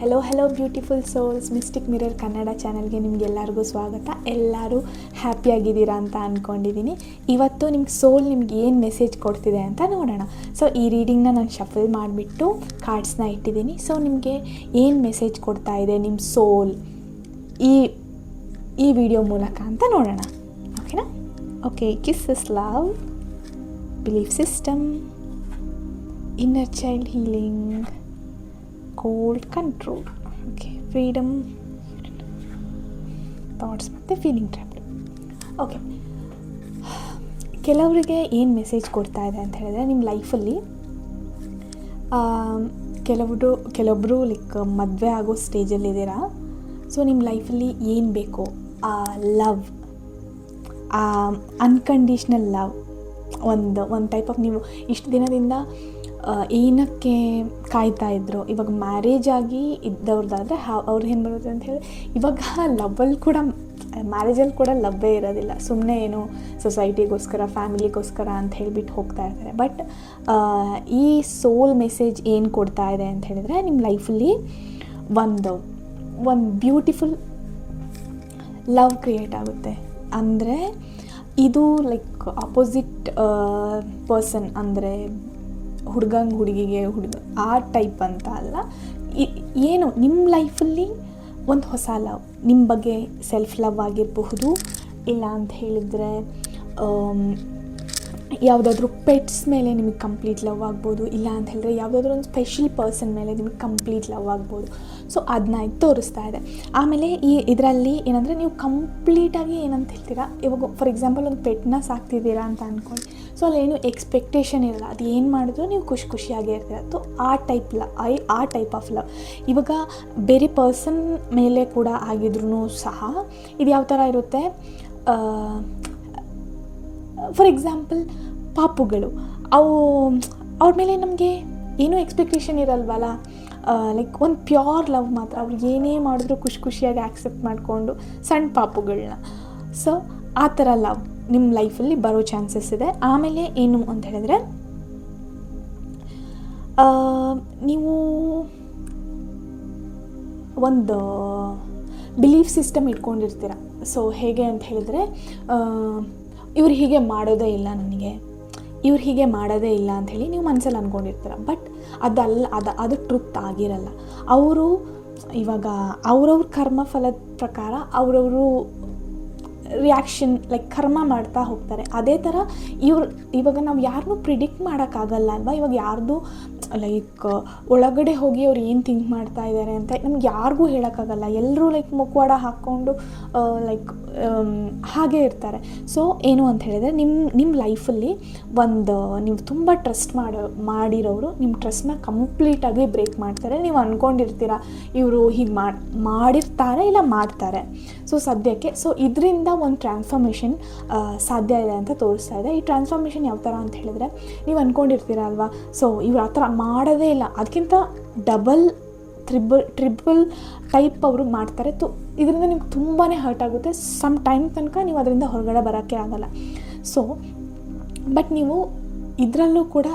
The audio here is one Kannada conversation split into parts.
Hello beautiful souls mistake mirror Kannada ಚಾನಲ್ಗೆ ನಿಮಗೆಲ್ಲರಿಗೂ ಸ್ವಾಗತ. ಎಲ್ಲರೂ ಹ್ಯಾಪಿಯಾಗಿದ್ದೀರಾ ಅಂತ ಅಂದ್ಕೊಂಡಿದ್ದೀನಿ. ಇವತ್ತು ನಿಮ್ಗೆ ಸೋಲ್ ನಿಮ್ಗೆ ಏನು ಮೆಸೇಜ್ ಕೊಡ್ತಿದೆ ಅಂತ ನೋಡೋಣ. ಸೊ ಈ ರೀಡಿಂಗ್ನ ನಾನು ಶಫಲ್ ಮಾಡಿಬಿಟ್ಟು ಕಾರ್ಡ್ಸ್ನ ಇಟ್ಟಿದ್ದೀನಿ. ಸೊ ನಿಮಗೆ ಏನು ಮೆಸೇಜ್ ಕೊಡ್ತಾ ಇದೆ ನಿಮ್ಮ ಸೋಲ್ ಈ ವಿಡಿಯೋ ಮೂಲಕ ಅಂತ ನೋಡೋಣ. ಓಕೆನಾ? Okay, kiss is love, belief system, inner child healing, cold control, okay, freedom, thoughts ಮತ್ತು ಫೀಲಿಂಗ್ ಟ್ರ್ಯಾಪ್ಡ್. ಓಕೆ, ಕೆಲವರಿಗೆ ಏನು ಮೆಸೇಜ್ ಕೊಡ್ತಾ ಇದೆ ಅಂತ ಹೇಳಿದ್ರೆ, ನಿಮ್ಮ ಲೈಫಲ್ಲಿ ಕೆಲವೊಬ್ಬರು ಲೈಕ್ ಮದುವೆ ಆಗೋ ಸ್ಟೇಜಲ್ಲಿದ್ದೀರಾ. ಸೊ ನಿಮ್ಮ ಲೈಫಲ್ಲಿ ಏನು ಬೇಕೋ ಆ ಲವ್, ಅನ್ಕಂಡೀಷ್ನಲ್ ಲವ್, ಒಂದು ಟೈಪ್ ಆಫ್, ನೀವು ಇಷ್ಟು ದಿನದಿಂದ ಏನಕ್ಕೆ ಕಾಯ್ತಾ ಇದ್ರು, ಇವಾಗ ಮ್ಯಾರೇಜ್ ಆಗಿ ಇದ್ದವ್ರದ್ದಾದರೆ ಅವ್ರು ಏನು ಬರುತ್ತೆ ಅಂತ ಹೇಳಿ, ಇವಾಗ ಲವ್ವಲ್ಲಿ ಕೂಡ, ಮ್ಯಾರೇಜಲ್ಲಿ ಕೂಡ ಲವ್ವೇ ಇರೋದಿಲ್ಲ. ಸುಮ್ಮನೆ ಏನು ಸೊಸೈಟಿಗೋಸ್ಕರ, ಫ್ಯಾಮಿಲಿಗೋಸ್ಕರ ಅಂತ ಹೇಳಿಬಿಟ್ಟು ಹೋಗ್ತಾ ಇರ್ತಾರೆ. ಬಟ್ ಈ ಸೋಲ್ ಮೆಸೇಜ್ ಏನು ಕೊಡ್ತಾ ಇದೆ ಅಂತ ಹೇಳಿದರೆ, ನಿಮ್ಮ ಲೈಫಲ್ಲಿ ಒಂದು ಬ್ಯೂಟಿಫುಲ್ ಲವ್ ಕ್ರಿಯೇಟ್ ಆಗುತ್ತೆ. ಅಂದರೆ ಇದು ಲೈಕ್ ಅಪೋಸಿಟ್ ಪರ್ಸನ್, ಅಂದರೆ ಹುಡುಗಿಗೆ ಆ ಟೈಪ್ ಅಂತ ಅಲ್ಲ. ಏನು ನಿಮ್ಮ ಲೈಫಲ್ಲಿ ಒಂದು ಹೊಸ ಲವ್, ನಿಮ್ಮ ಬಗ್ಗೆ ಸೆಲ್ಫ್ ಲವ್ ಆಗಿರಬಹುದು, ಇಲ್ಲ ಅಂತ ಹೇಳಿದರೆ ಯಾವುದಾದ್ರೂ ಪೆಟ್ಸ್ ಮೇಲೆ ನಿಮಗೆ ಕಂಪ್ಲೀಟ್ ಲವ್ ಆಗ್ಬೋದು, ಇಲ್ಲ ಅಂತ ಹೇಳಿದ್ರೆ ಯಾವುದಾದ್ರೂ ಒಂದು ಸ್ಪೆಷಲ್ ಪರ್ಸನ್ ಮೇಲೆ ನಿಮಗೆ ಕಂಪ್ಲೀಟ್ ಲವ್ ಆಗ್ಬೋದು. ಸೊ ಅದನ್ನ ತೋರಿಸ್ತಾ ಇದೆ. ಆಮೇಲೆ ಇದರಲ್ಲಿ ಏನಂದರೆ, ನೀವು ಕಂಪ್ಲೀಟಾಗಿ ಏನಂತ ಹೇಳ್ತೀರಾ, ಇವಾಗ ಫಾರ್ ಎಕ್ಸಾಂಪಲ್ ಒಂದು ಪೆಟ್ನ ಸಾಕ್ತಿದ್ದೀರಾ ಅಂತ ಅಂದ್ಕೊಂಡು, ಸೊ ಅಲ್ಲೇನು ಎಕ್ಸ್ಪೆಕ್ಟೇಷನ್ ಇರಲ್ಲ, ಅದು ಏನು ಮಾಡಿದ್ರು ನೀವು ಖುಷಿಯಾಗೇ ಇರ್ತೀರ. ಸೊ ಆ ಟೈಪ್ ಆಫ್ ಲವ್ ಇವಾಗ ಬೇರೆ ಪರ್ಸನ್ ಮೇಲೆ ಕೂಡ ಆಗಿದ್ರೂ ಸಹ ಇದು ಯಾವ ಥರ ಇರುತ್ತೆ. ಫಾರ್ ಎಕ್ಸಾಂಪಲ್ ಪಾಪುಗಳು, ಅವ್ರ ಮೇಲೆ ನಮಗೆ ಏನೂ ಎಕ್ಸ್ಪೆಕ್ಟೇಷನ್ ಇರಲ್ವಲ್ಲ, ಲೈಕ್ ಒಂದು ಪ್ಯೂರ್ ಲವ್ ಮಾತ್ರ, ಅವ್ರಿಗೆ ಏನೇ ಮಾಡಿದ್ರು ಖುಷಿಯಾಗಿ ಆ್ಯಕ್ಸೆಪ್ಟ್ ಮಾಡಿಕೊಂಡು ಸಣ್ಣ ಪಾಪುಗಳನ್ನ. ಸೊ ಆ ಥರ ಲವ್ ನಿಮ್ಮ ಲೈಫಲ್ಲಿ ಬರೋ ಚಾನ್ಸಸ್ ಇದೆ. ಆಮೇಲೆ ಏನು ಅಂತ ಹೇಳಿದ್ರೆ, ನೀವು ಒಂದು ಬಿಲೀಫ್ ಸಿಸ್ಟಮ್ ಇಟ್ಕೊಂಡಿರ್ತೀರ. ಸೊ ಹೇಗೆ ಅಂತ ಹೇಳಿದರೆ, ಇವ್ರು ಹೀಗೆ ಮಾಡೋದೇ ಇಲ್ಲ, ಇವ್ರು ಹೀಗೆ ಮಾಡೋದೇ ಇಲ್ಲ ಅಂಥೇಳಿ ನೀವು ಮನಸ್ಸಲ್ಲಿ ಅಂದ್ಕೊಂಡಿರ್ತೀರ. ಬಟ್ ಅದು ಟ್ರುತ್ ಆಗಿರಲ್ಲ. ಅವರು ಇವಾಗ ಅವ್ರವ್ರ ಕರ್ಮಫಲದ ಪ್ರಕಾರ ಅವ್ರವರು ರಿಯಾಕ್ಷನ್, ಲೈಕ್ ಕರ್ಮ ಮಾಡ್ತಾ ಹೋಗ್ತಾರೆ. ಅದೇ ಥರ ಇವಾಗ ನಾವು ಯಾರನ್ನೂ ಪ್ರಿಡಿಕ್ಟ್ ಮಾಡೋಕ್ಕಾಗಲ್ಲ ಅಲ್ವಾ. ಇವಾಗ ಯಾರ್ದು ಲೈಕ್ ಒಳಗಡೆ ಹೋಗಿ ಅವ್ರು ಏನು ಥಿಂಕ್ ಮಾಡ್ತಾ ಇದ್ದಾರೆ ಅಂತ ನಮ್ಗೆ ಯಾರಿಗೂ ಹೇಳೋಕ್ಕಾಗಲ್ಲ. ಎಲ್ಲರೂ ಲೈಕ್ ಮುಖವಾಡ ಹಾಕ್ಕೊಂಡು ಲೈಕ್ ಹಾಗೇ ಇರ್ತಾರೆ. ಸೊ ಏನು ಅಂತ ಹೇಳಿದರೆ, ನಿಮ್ಮ ಲೈಫಲ್ಲಿ ನೀವು ತುಂಬ ಟ್ರಸ್ಟ್ ಮಾಡಿರೋರು ನಿಮ್ಮ ಟ್ರಸ್ಟ್ನ ಕಂಪ್ಲೀಟಾಗಿ ಬ್ರೇಕ್ ಮಾಡ್ತಾರೆ. ನೀವು ಅಂದ್ಕೊಂಡಿರ್ತೀರ ಇವರು ಹೀಗೆ ಮಾಡಿರ್ತಾರೆ ಇಲ್ಲ ಮಾಡ್ತಾರೆ. ಸೊ ಸದ್ಯಕ್ಕೆ ಇದರಿಂದ ಒಂದು ಟ್ರಾನ್ಸ್ಫಾರ್ಮೇಷನ್ ಸಾಧ್ಯ ಇದೆ ಅಂತ ತೋರಿಸ್ತಾ ಇದೆ. ಈ ಟ್ರಾನ್ಸ್ಫಾರ್ಮೇಷನ್ ಯಾವ ಥರ ಅಂತ ಹೇಳಿದರೆ, ನೀವು ಅಂದ್ಕೊಂಡಿರ್ತೀರ ಅಲ್ವಾ, ಸೊ ಇವ್ರು ಆ ಥರ ಮಾಡೋದೇ ಇಲ್ಲ, ಅದಕ್ಕಿಂತ ಡಬಲ್ ಟ್ರಿಬಲ್ ಟೈಪ್ ಅವರು ಮಾಡ್ತಾರೆ. ಇದರಿಂದ ನಿಮ್ಗೆ ತುಂಬಾ ಹರ್ಟ್ ಆಗುತ್ತೆ. ಸಮ್ ಟೈಮ್ ತನಕ ನೀವು ಅದರಿಂದ ಹೊರಗಡೆ ಬರೋಕ್ಕೆ ಆಗಲ್ಲ. ಸೊ ಬಟ್ ನೀವು ಇದರಲ್ಲೂ ಕೂಡ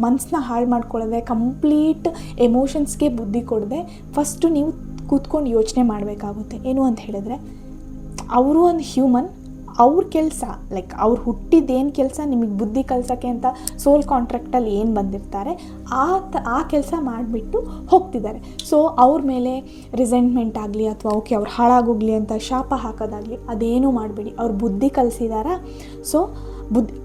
ಮನಸ್ಸನ್ನ ಹಾಳು ಮಾಡ್ಕೊಳ್ಳೋದೆ, ಕಂಪ್ಲೀಟ್ ಎಮೋಷನ್ಸ್ಗೆ ಬುದ್ಧಿ ಕೊಡದೆ ಫಸ್ಟು ನೀವು ಕೂತ್ಕೊಂಡು ಯೋಚನೆ ಮಾಡಬೇಕಾಗುತ್ತೆ. ಏನು ಅಂತ ಹೇಳಿದ್ರೆ, ಅವರು ಒಂದು ಹ್ಯೂಮನ್, ಅವ್ರ ಕೆಲಸ ಲೈಕ್ ಅವ್ರು ಹುಟ್ಟಿದ್ದೇನು ಕೆಲಸ, ನಿಮಗೆ ಬುದ್ಧಿ ಕಲಿಸೋಕ್ಕೆ ಅಂತ ಸೋಲ್ ಕಾಂಟ್ರಾಕ್ಟಲ್ಲಿ ಏನು ಬಂದಿರ್ತಾರೆ ಆ ಕೆಲಸ ಮಾಡಿಬಿಟ್ಟು ಹೋಗ್ತಿದ್ದಾರೆ. ಸೊ ಅವ್ರ ಮೇಲೆ ರಿಸೆಂಟ್ಮೆಂಟ್ ಆಗಲಿ ಅಥವಾ ಓಕೆ ಅವ್ರು ಹಾಳಾಗೋಗ್ಲಿ ಅಂತ ಶಾಪ ಹಾಕೋದಾಗಲಿ ಅದೇನೂ ಮಾಡಬೇಡಿ. ಅವ್ರು ಬುದ್ಧಿ ಕಲಿಸಿದಾರ, ಸೊ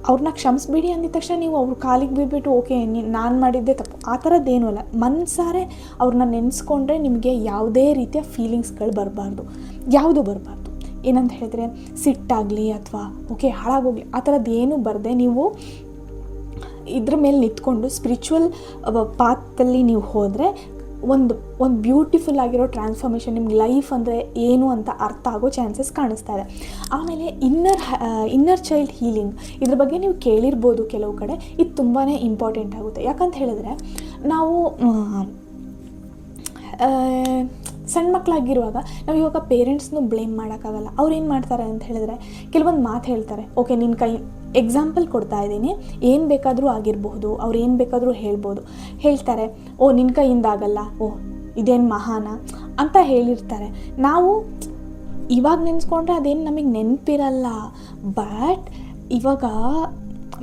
ಅವ್ರನ್ನ ಕ್ಷಮಿಸ್ಬೇಡಿ. ಅಂದಿದ ತಕ್ಷಣ ನೀವು ಅವ್ರ ಕಾಲಿಗೆ ಬಿದ್ದುಬಿಟ್ಟು ಓಕೆ ನಾನು ಮಾಡಿದ್ದೆ ತಪ್ಪು, ಆ ಥರದ್ದೇನೂ ಅಲ್ಲ. ಮನಸಾರೆ ಅವ್ರನ್ನ ನೆನೆಸ್ಕೊಂಡ್ರೆ ನಿಮಗೆ ಯಾವುದೇ ರೀತಿಯ ಫೀಲಿಂಗ್ಸ್ಗಳು ಬರಬಾರ್ದು, ಯಾವುದೂ ಬರಬಾರ್ದು. ಏನಂತ ಹೇಳಿದ್ರೆ, ಸಿಟ್ಟಾಗಲಿ ಅಥವಾ ಓಕೆ ಹಾಳಾಗೋಗ್ಲಿ ಆ ಥರದ್ದು ಏನೂ ಬರದೆ, ನೀವು ಇದ್ರ ಮೇಲೆ ನಿಂತ್ಕೊಂಡು ಸ್ಪಿರಿಚುವಲ್ ಪಾತಲ್ಲಿ ನೀವು ಹೋದರೆ ಒಂದು ಬ್ಯೂಟಿಫುಲ್ ಆಗಿರೋ ಟ್ರಾನ್ಸ್ಫಾರ್ಮೇಷನ್, ನಿಮ್ಗೆ ಲೈಫ್ ಅಂದರೆ ಏನು ಅಂತ ಅರ್ಥ ಆಗೋ ಚಾನ್ಸಸ್ ಕಾಣಿಸ್ತಾ ಇದೆ. ಆಮೇಲೆ ಇನ್ನರ್ ಚೈಲ್ಡ್ ಹೀಲಿಂಗ್, ಇದ್ರ ಬಗ್ಗೆ ನೀವು ಕೇಳಿರ್ಬೋದು ಕೆಲವು ಕಡೆ. ಇದು ತುಂಬಾ ಇಂಪಾರ್ಟೆಂಟ್ ಆಗುತ್ತೆ. ಯಾಕಂತ ಹೇಳಿದ್ರೆ, ನಾವು ಸಣ್ಣ ಮಕ್ಕಳಾಗಿರುವಾಗ ನಾವು ಇವಾಗ ಪೇರೆಂಟ್ಸ್ನು ಬ್ಲೇಮ್ ಮಾಡೋಕ್ಕಾಗಲ್ಲ. ಅವ್ರು ಏನು ಮಾಡ್ತಾರೆ ಅಂತ ಹೇಳಿದ್ರೆ, ಕೆಲವೊಂದು ಮಾತು ಹೇಳ್ತಾರೆ. ಓಕೆ, ನಿನ್ನ ಕೈ ಎಕ್ಸಾಂಪಲ್ ಕೊಡ್ತಾ ಇದ್ದೀನಿ, ಏನು ಬೇಕಾದರೂ ಆಗಿರಬಹುದು, ಅವ್ರು ಏನು ಬೇಕಾದರೂ ಹೇಳ್ತಾರೆ. ಓ ನಿನ್ನ ಕೈಯಿಂದ ಆಗಲ್ಲ, ಓ ಇದೇನು ಮಹಾನ ಅಂತ ಹೇಳಿರ್ತಾರೆ. ನಾವು ಇವಾಗ ನೆನೆಸ್ಕೊಂಡ್ರೆ ಅದೇನು ನಮಗೆ ನೆನಪಿರಲ್ಲ,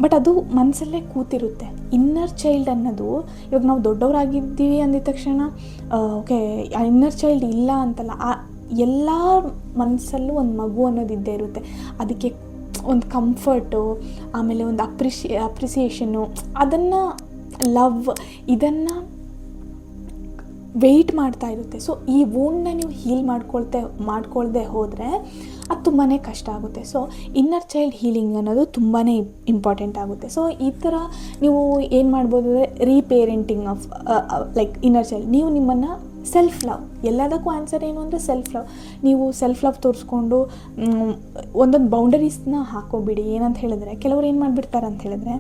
ಬಟ್ ಅದು ಮನಸ್ಸಲ್ಲೇ ಕೂತಿರುತ್ತೆ. ಇನ್ನರ್ ಚೈಲ್ಡ್ ಅನ್ನೋದು ಇವಾಗ ನಾವು ದೊಡ್ಡವರಾಗಿದ್ದೀವಿ ಅಂದಿದ ತಕ್ಷಣ ಓಕೆ ಇನ್ನರ್ ಚೈಲ್ಡ್ ಇಲ್ಲ ಅಂತಲ್ಲ, ಎಲ್ಲ ಮನಸ್ಸಲ್ಲೂ ಒಂದು ಮಗು ಅನ್ನೋದು ಇದ್ದೇ ಇರುತ್ತೆ. ಅದಕ್ಕೆ ಒಂದು ಕಂಫರ್ಟು, ಆಮೇಲೆ ಒಂದು ಅಪ್ರಿಸಿಯೇಷನ್ನು, ಅದನ್ನು ಲವ್, ಇದನ್ನು ವೆಯ್ಟ್ ಮಾಡ್ತಾ ಇರುತ್ತೆ. ಸೊ ಈ ವೂಂಡನ್ನ ನೀವು ಹೀಲ್ ಮಾಡ್ಕೊಳ್ದೆ ಹೋದರೆ ಅದು ತುಂಬಾ ಕಷ್ಟ ಆಗುತ್ತೆ. ಸೊ ಇನ್ನರ್ ಚೈಲ್ಡ್ ಹೀಲಿಂಗ್ ಅನ್ನೋದು ತುಂಬಾ ಇಂಪಾರ್ಟೆಂಟ್ ಆಗುತ್ತೆ. ಸೊ ಈ ಥರ ನೀವು ಏನು ಮಾಡ್ಬೋದು ಅಂದರೆ ರೀಪೇರೆಂಟಿಂಗ್ ಆಫ್ ಲೈಕ್ ಇನ್ನರ್ ಚೈಲ್ಡ್. ನೀವು ನಿಮ್ಮನ್ನು ಸೆಲ್ಫ್ ಲವ್, ಎಲ್ಲದಕ್ಕೂ ಆನ್ಸರ್ ಏನು ಅಂದರೆ ಸೆಲ್ಫ್ ಲವ್. ನೀವು ಸೆಲ್ಫ್ ಲವ್ ತೋರಿಸ್ಕೊಂಡು ಒಂದೊಂದು ಬೌಂಡರೀಸ್ನ ಹಾಕೋಬಿಡಿ. ಏನಂತ ಹೇಳಿದ್ರೆ ಕೆಲವರು ಏನು ಮಾಡಿಬಿಡ್ತಾರೆ ಅಂತ ಹೇಳಿದ್ರೆ,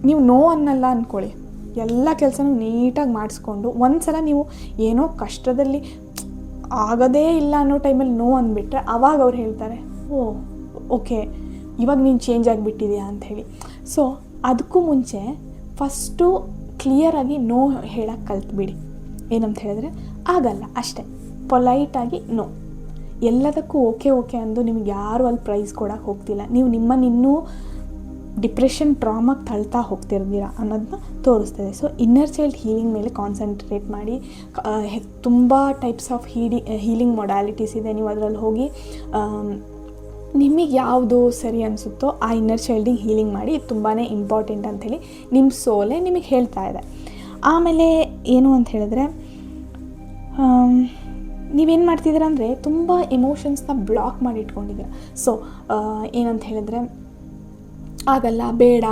ನೀವು ನೋ ಅನ್ನಲ್ಲ ಅಂದ್ಕೊಳ್ಳಿ, ಎಲ್ಲ ಕೆಲಸನೂ ನೀಟಾಗಿ ಮಾಡಿಸ್ಕೊಂಡು ಒಂದು ಸಲ ನೀವು ಏನೋ ಕಷ್ಟದಲ್ಲಿ ಆಗೋದೇ ಇಲ್ಲ ಅನ್ನೋ ಟೈಮಲ್ಲಿ ನೋ ಅಂದ್ಬಿಟ್ರೆ ಆವಾಗ ಅವ್ರು ಹೇಳ್ತಾರೆ, ಓಕೆ ಇವಾಗ ನೀನು ಚೇಂಜ್ ಆಗಿಬಿಟ್ಟಿದ್ಯಾ ಅಂಥೇಳಿ. ಸೊ ಅದಕ್ಕೂ ಮುಂಚೆ ಫಸ್ಟು ಕ್ಲಿಯರಾಗಿ ನೋ ಹೇಳೋಕ್ಕೆ ಕಲ್ತ್ಬಿಡಿ. ಏನಂತ ಹೇಳಿದ್ರೆ ಆಗಲ್ಲ ಅಷ್ಟೇ, ಪೊಲೈಟಾಗಿ ನೋ. ಎಲ್ಲದಕ್ಕೂ ಓಕೆ ಅಂದು ನಿಮ್ಗೆ ಯಾರು ಅಲ್ಲಿ ಪ್ರೈಸ್ ಕೊಡೋಕ್ಕೆ ಹೋಗ್ತಿಲ್ಲ. ನೀವು ನಿಮ್ಮನ್ನಿನ್ನೂ ಡಿಪ್ರೆಷನ್ ಟ್ರಾಮಾಗೆ ತಳ್ತಾ ಹೋಗ್ತಿರ್ತೀರ ಅನ್ನೋದನ್ನ ತೋರಿಸ್ತದೆ. ಸೊ ಇನ್ನರ್ ಚೈಲ್ಡ್ ಹೀಲಿಂಗ್ ಮೇಲೆ ಕಾನ್ಸಂಟ್ರೇಟ್ ಮಾಡಿ. ತುಂಬ ಟೈಪ್ಸ್ ಆಫ್ ಹೀಲಿಂಗ್ ಮೊಡಾಲಿಟೀಸ್ ಇದೆ. ನೀವು ಅದರಲ್ಲಿ ಹೋಗಿ ನಿಮಗೆ ಯಾವುದು ಸರಿ ಅನಿಸುತ್ತೋ ಆ ಇನ್ನರ್ ಚೈಲ್ಡಿಗೆ ಹೀಲಿಂಗ್ ಮಾಡಿ. ಇದು ತುಂಬಾ ಇಂಪಾರ್ಟೆಂಟ್ ಅಂಥೇಳಿ ನಿಮ್ಮ ಸೋಲೇ ನಿಮಗೆ ಹೇಳ್ತಾ ಇದೆ. ಆಮೇಲೆ ಏನು ಅಂತ ಹೇಳಿದ್ರೆ, ನೀವೇನು ಮಾಡ್ತಿದ್ದೀರ ಅಂದರೆ ತುಂಬ ಎಮೋಷನ್ಸ್ನ ಬ್ಲಾಕ್ ಮಾಡಿ ಇಟ್ಕೊಂಡಿದ್ದೀರ. ಸೊ ಏನಂತ ಹೇಳಿದ್ರೆ ಆಗಲ್ಲ, ಬೇಡ,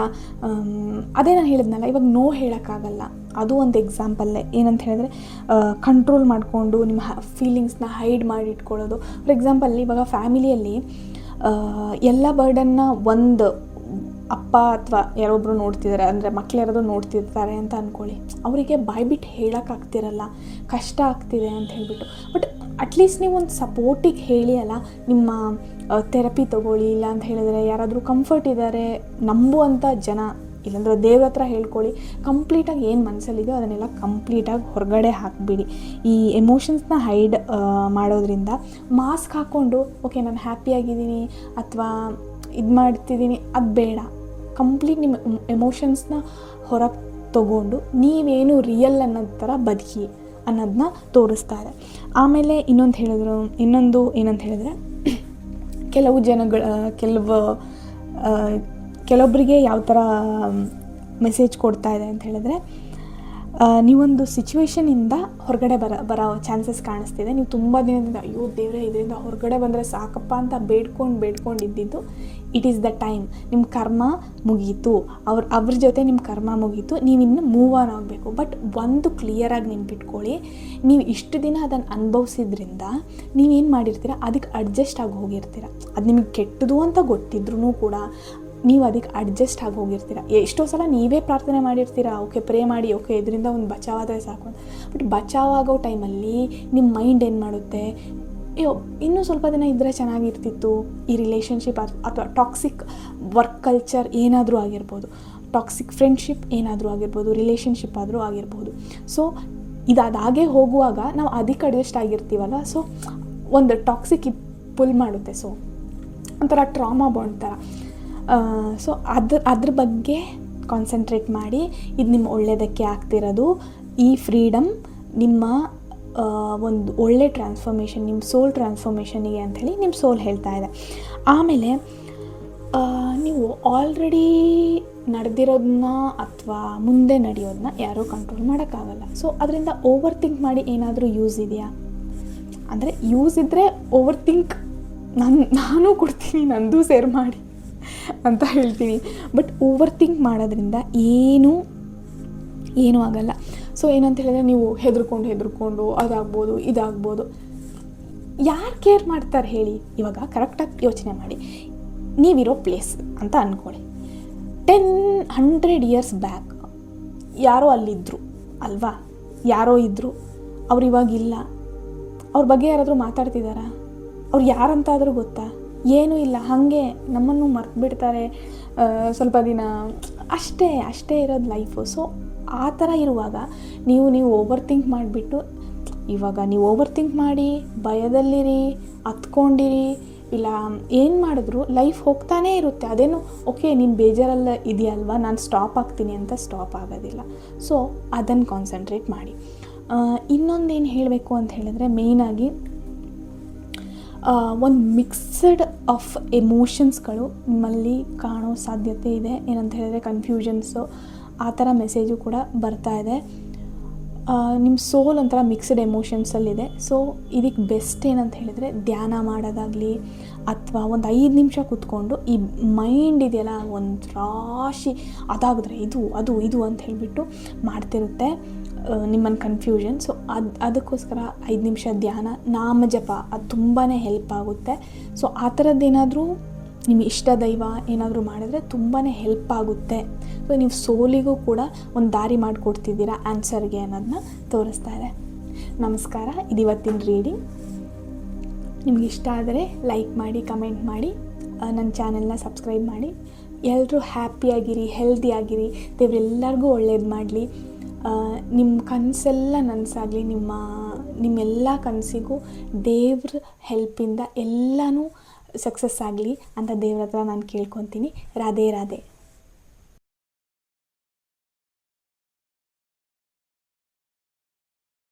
ಅದೇ ನಾನು ಹೇಳಿದ್ನಲ್ಲ, ಇವಾಗ ನೋ ಹೇಳೋಕ್ಕಾಗಲ್ಲ, ಅದು ಒಂದು ಎಕ್ಸಾಂಪಲ್ಲೇ. ಏನಂತ ಹೇಳಿದ್ರೆ ಕಂಟ್ರೋಲ್ ಮಾಡಿಕೊಂಡು ನಿಮ್ಮ ಫೀಲಿಂಗ್ಸ್ನ ಹೈಡ್ ಮಾಡಿ ಇಟ್ಕೊಳ್ಳೋದು. ಫಾರ್ ಎಕ್ಸಾಂಪಲ್, ಇವಾಗ ಫ್ಯಾಮಿಲಿಯಲ್ಲಿ ಎಲ್ಲ ಬರ್ಡನ್ನ ಒಂದು ಅಪ್ಪ ಅಥವಾ ಯಾರೊಬ್ಬರು ನೋಡ್ತಿದ್ದಾರೆ ಅಂದರೆ ಮಕ್ಳು ಯಾರಾದರೂ ನೋಡ್ತಿರ್ತಾರೆ ಅಂತ ಅಂದ್ಕೊಳ್ಳಿ. ಅವರಿಗೆ ಬಾಯ್ಬಿಟ್ಟು ಹೇಳೋಕ್ಕಾಗ್ತಿರಲ್ಲ, ಕಷ್ಟ ಆಗ್ತಿದೆ ಅಂತ ಹೇಳಿಬಿಟ್ಟು. ಬಟ್ ಅಟ್ಲೀಸ್ಟ್ ನೀವು ಒಂದು ಸಪೋರ್ಟಿಗೆ ಹೇಳಿ ಅಲ್ಲ, ನಿಮ್ಮ ಥೆರಪಿ ತೊಗೊಳ್ಳಿ. ಇಲ್ಲ ಅಂತ ಹೇಳಿದ್ರೆ ಯಾರಾದರೂ ಕಂಫರ್ಟ್ ಇದ್ದಾರೆ ನಂಬುವಂಥ ಜನ, ಇಲ್ಲಾಂದ್ರೆ ದೇವ್ರ ಹತ್ರ ಹೇಳ್ಕೊಳ್ಳಿ. ಕಂಪ್ಲೀಟಾಗಿ ಏನು ಮನಸ್ಸಲ್ಲಿದೆಯೋ ಅದನ್ನೆಲ್ಲ ಕಂಪ್ಲೀಟಾಗಿ ಹೊರಗಡೆ ಹಾಕಿಬಿಡಿ. ಈ ಎಮೋಷನ್ಸ್ನ ಹೈಡ್ ಮಾಡೋದ್ರಿಂದ ಮಾಸ್ಕ್ ಹಾಕ್ಕೊಂಡು ಓಕೆ ನಾನು ಹ್ಯಾಪಿಯಾಗಿದ್ದೀನಿ ಅಥವಾ ಇದು ಮಾಡ್ತಿದ್ದೀನಿ, ಅದು ಬೇಡ. ಕಂಪ್ಲೀಟ್ ನಿಮ್ಮ ಎಮೋಷನ್ಸ್ನ ಹೊರಗೆ ತೊಗೊಂಡು ನೀವೇನು ರಿಯಲ್ ಅನ್ನೋದು ಥರ ಬದುಕಿ ಅನ್ನೋದನ್ನ ತೋರಿಸ್ತಾರೆ. ಆಮೇಲೆ ಇನ್ನೊಂದು ಏನಂತ ಹೇಳಿದ್ರೆ, ಕೆಲವೊಬ್ಬರಿಗೆ ಯಾವ ಥರ ಮೆಸೇಜ್ ಕೊಡ್ತಾ ಇದೆ ಅಂತ ಹೇಳಿದ್ರೆ, ನೀವೊಂದು ಸಿಚುವೇಷನಿಂದ ಹೊರಗಡೆ ಬರೋ ಚಾನ್ಸಸ್ ಕಾಣಿಸ್ತಿದೆ. ನೀವು ತುಂಬ ದಿನದಿಂದ ಅಯ್ಯೋ ದೇವರೇ ಇದರಿಂದ ಹೊರಗಡೆ ಬಂದರೆ ಸಾಕಪ್ಪ ಅಂತ ಬೇಡ್ಕೊಂಡಿದ್ದು, ಇಟ್ ಈಸ್ ದ ಟೈಮ್. ನಿಮ್ಮ ಕರ್ಮ ಮುಗೀತು, ಅವ್ರ ಜೊತೆ ನಿಮ್ಮ ಕರ್ಮ ಮುಗೀತು, ನೀವಿನ್ನು ಮೂವ್ ಆನ್ ಆಗಬೇಕು. ಬಟ್ ಒಂದು ಕ್ಲಿಯರಾಗಿ ನೆನ್ಪಿಟ್ಕೊಳ್ಳಿ, ನೀವು ಇಷ್ಟು ದಿನ ಅದನ್ನು ಅನುಭವಿಸಿದ್ರಿಂದ ನೀವೇನು ಮಾಡಿರ್ತೀರ, ಅದಕ್ಕೆ ಅಡ್ಜಸ್ಟ್ ಆಗಿ ಹೋಗಿರ್ತೀರ. ಅದು ನಿಮಗೆ ಕೆಟ್ಟದು ಅಂತ ಗೊತ್ತಿದ್ರೂ ಕೂಡ ನೀವು ಅದಕ್ಕೆ ಅಡ್ಜಸ್ಟ್ ಆಗಿ ಹೋಗಿರ್ತೀರ. ಎಷ್ಟೋ ಸಲ ನೀವೇ ಪ್ರಾರ್ಥನೆ ಮಾಡಿರ್ತೀರ, ಓಕೆ ಪ್ರೇ ಮಾಡಿ, ಓಕೆ ಇದರಿಂದ ಒಂದು ಬಚಾವಾದರೆ ಸಾಕು ಅಂತ. ಬಟ್ ಬಚಾವಾಗೋ ಟೈಮಲ್ಲಿ ನಿಮ್ಮ ಮೈಂಡ್ ಏನು ಮಾಡುತ್ತೆ, ಇನ್ನೂ ಸ್ವಲ್ಪ ದಿನ ಇದ್ದರೆ ಚೆನ್ನಾಗಿರ್ತಿತ್ತು, ಈ ರಿಲೇಷನ್ಶಿಪ್ ಅಥವಾ ಟಾಕ್ಸಿಕ್ ವರ್ಕ್ ಕಲ್ಚರ್ ಏನಾದರೂ ಆಗಿರ್ಬೋದು, ಟಾಕ್ಸಿಕ್ ಫ್ರೆಂಡ್ಶಿಪ್ ಏನಾದರೂ ಆಗಿರ್ಬೋದು, ರಿಲೇಷನ್ಶಿಪ್ ಆದರೂ ಆಗಿರ್ಬೋದು. ಸೊ ಇದಾದಾಗೆ ಹೋಗುವಾಗ ನಾವು ಅದಕ್ಕೆ ಅಡ್ಜಸ್ಟ್ ಆಗಿರ್ತೀವಲ್ಲ, ಸೊ ಒಂದು ಟಾಕ್ಸಿಕ್ ಪುಲ್ ಮಾಡುತ್ತೆ. ಸೊ ಒಂಥರ ಟ್ರಾಮಾ ಬಾಂಡ್ ಥರ. ಸೊ ಅದ್ರ ಬಗ್ಗೆ ಕಾನ್ಸಂಟ್ರೇಟ್ ಮಾಡಿ. ಇದು ನಿಮ್ಮ ಒಳ್ಳೆಯದಕ್ಕೆ ಆಗ್ತಿರೋದು. ಈ ಫ್ರೀಡಮ್ ನಿಮ್ಮ ಒಂದು ಒಳ್ಳೆ ಟ್ರಾನ್ಸ್ಫಾರ್ಮೇಷನ್, ನಿಮ್ಮ ಸೋಲ್ ಟ್ರಾನ್ಸ್ಫಾರ್ಮೇಷನಿಗೆ ಅಂಥೇಳಿ ನಿಮ್ಮ ಸೋಲ್ ಹೇಳ್ತಾ ಇದೆ. ಆಮೇಲೆ ನೀವು ಆಲ್ರೆಡಿ ನಡೆದಿರೋದನ್ನ ಅಥವಾ ಮುಂದೆ ನಡೆಯೋದನ್ನ ಯಾರೂ ಕಂಟ್ರೋಲ್ ಮಾಡೋಕ್ಕಾಗಲ್ಲ. ಸೊ ಅದರಿಂದ ಓವರ್ ಥಿಂಕ್ ಮಾಡಿ ಏನಾದರೂ ಯೂಸ್ ಇದೆಯಾ ಅಂದರೆ, ಯೂಸ್ ಇದ್ದರೆ ಓವರ್ ಥಿಂಕ್ ನಾನು ಕೊಡ್ತೀನಿ, ನಂದು ಸೇರ್ ಮಾಡಿ ಅಂತ ಹೇಳ್ತೀನಿ. ಬಟ್ ಓವರ್ ಥಿಂಕ್ ಮಾಡೋದ್ರಿಂದ ಏನೂ ಆಗಲ್ಲ. ಸೊ ಏನಂತ ಹೇಳಿದ್ರೆ, ನೀವು ಹೆದರ್ಕೊಂಡು ಅದಾಗ್ಬೋದು ಇದಾಗ್ಬೋದು, ಯಾರು ಕೇರ್ ಮಾಡ್ತಾರೆ ಹೇಳಿ? ಇವಾಗ ಕರೆಕ್ಟಾಗಿ ಯೋಚನೆ ಮಾಡಿ. ನೀವಿರೋ ಪ್ಲೇಸ್ ಅಂತ ಅಂದ್ಕೊಳ್ಳಿ, 100 years ಬ್ಯಾಕ್ ಯಾರೋ ಅಲ್ಲಿದ್ದರು ಅಲ್ವಾ, ಯಾರೋ ಇದ್ದರು, ಅವ್ರು ಇವಾಗಿಲ್ಲ. ಅವ್ರ ಬಗ್ಗೆ ಯಾರಾದರೂ ಮಾತಾಡ್ತಿದ್ದಾರಾ? ಅವ್ರು ಯಾರಂತಾದರೂ ಗೊತ್ತಾ? ಏನೂ ಇಲ್ಲ, ಹಾಗೆ ನಮ್ಮನ್ನು ಮರ್ತು ಬಿಡ್ತಾರೆ ಸ್ವಲ್ಪ ದಿನ, ಅಷ್ಟೇ ಇರೋದು ಲೈಫು. ಸೊ ಆ ಥರ ಇರುವಾಗ ನೀವು ಓವರ್ ಥಿಂಕ್ ಮಾಡಿಬಿಟ್ಟು, ಇವಾಗ ನೀವು ಓವರ್ ಥಿಂಕ್ ಮಾಡಿ ಭಯದಲ್ಲಿರಿ, ಹತ್ಕೊಂಡಿರಿ, ಇಲ್ಲ ಏನು ಮಾಡಿದ್ರು ಲೈಫ್ ಹೋಗ್ತಾನೇ ಇರುತ್ತೆ. ಅದೇನು ಓಕೆ ನೀನು ಬೇಜಾರಲ್ಲ ಇದೆಯಲ್ವ, ನಾನು ಸ್ಟಾಪ್ ಆಗ್ತೀನಿ ಅಂತ ಸ್ಟಾಪ್ ಆಗೋದಿಲ್ಲ. ಸೊ ಅದನ್ನು ಕಾನ್ಸಂಟ್ರೇಟ್ ಮಾಡಿ. ಇನ್ನೊಂದೇನು ಹೇಳಬೇಕು ಅಂತ ಹೇಳಿದ್ರೆ, ಮೇಯ್ನಾಗಿ ಒಂದು ಮಿಕ್ಸಡ್ ಆಫ್ ಎಮೋಷನ್ಸ್ಗಳು ನಿಮ್ಮಲ್ಲಿ ಕಾಣೋ ಸಾಧ್ಯತೆ ಇದೆ. ಏನಂತ ಹೇಳಿದ್ರೆ ಕನ್ಫ್ಯೂಷನ್ಸು, ಆ ಥರ ಮೆಸೇಜು ಕೂಡ ಬರ್ತಾ ಇದೆ. ನಿಮ್ಮ ಸೋಲ್ ಒಂಥರ ಮಿಕ್ಸ್ಡ್ ಎಮೋಷನ್ಸಲ್ಲಿದೆ. ಸೊ ಇದಕ್ಕೆ ಬೆಸ್ಟ್ ಏನಂತ ಹೇಳಿದರೆ ಧ್ಯಾನ ಮಾಡೋದಾಗಲಿ, ಅಥವಾ ಒಂದು 5 ನಿಮಿಷ ಕೂತ್ಕೊಂಡು ಈ ಮೈಂಡ್ ಇದೆಯಲ್ಲ ಒಂದು ರಾಶಿ ಅದಾಗಿದ್ರೆ ಇದು ಅಂತ ಹೇಳಿಬಿಟ್ಟು ಮಾಡ್ತಿರುತ್ತೆ ನಿಮ್ಮನ್ನು ಕನ್ಫ್ಯೂಷನ್. ಸೊ ಅದಕ್ಕೋಸ್ಕರ 5 ನಿಮಿಷ ಧ್ಯಾನ, ನಾಮ ಜಪ ಅದು ತುಂಬಾ ಹೆಲ್ಪ್ ಆಗುತ್ತೆ. ಸೊ ಆ ಥರದ್ದೇನಾದರೂ ನಿಮ್ಮ ಇಷ್ಟ ದೈವ ಏನಾದರೂ ಮಾಡಿದ್ರೆ ತುಂಬಾ ಹೆಲ್ಪ್ ಆಗುತ್ತೆ. ಸೊ ನೀವು ಸೋಲಿಗೂ ಕೂಡ ಒಂದು ದಾರಿ ಮಾಡಿಕೊಡ್ತಿದ್ದೀರಾ ಆನ್ಸರ್ಗೆ ಅನ್ನೋದನ್ನ ತೋರಿಸ್ತಾ ಇದೆ. ನಮಸ್ಕಾರ, ಇದು ಇವತ್ತಿನ ರೀಡಿಂಗ್. ನಿಮ್ಗೆ ಇಷ್ಟ ಆದರೆ ಲೈಕ್ ಮಾಡಿ, ಕಮೆಂಟ್ ಮಾಡಿ, ನನ್ನ ಚಾನೆಲ್ನ ಸಬ್ಸ್ಕ್ರೈಬ್ ಮಾಡಿ. ಎಲ್ಲರೂ ಹ್ಯಾಪಿಯಾಗಿರಿ, ಹೆಲ್ದಿಯಾಗಿರಿ, ದೇವರೆಲ್ಲರಿಗೂ ಒಳ್ಳೇದು ಮಾಡಲಿ. ನಿಮ್ಮ ಕನಸೆಲ್ಲ ನನಸಾಗಲಿ. ನಿಮ್ಮೆಲ್ಲ ಕನಸಿಗೂ ದೇವ್ರ ಹೆಲ್ಪಿಂದ ಎಲ್ಲನೂ ಸಕ್ಸಸ್ ಆಗಲಿ ಅಂತ ದೇವ್ರ ಹತ್ರ ನಾನು ಕೇಳ್ಕೊತೀನಿ. ರಾಧೆ ರಾಧೆ.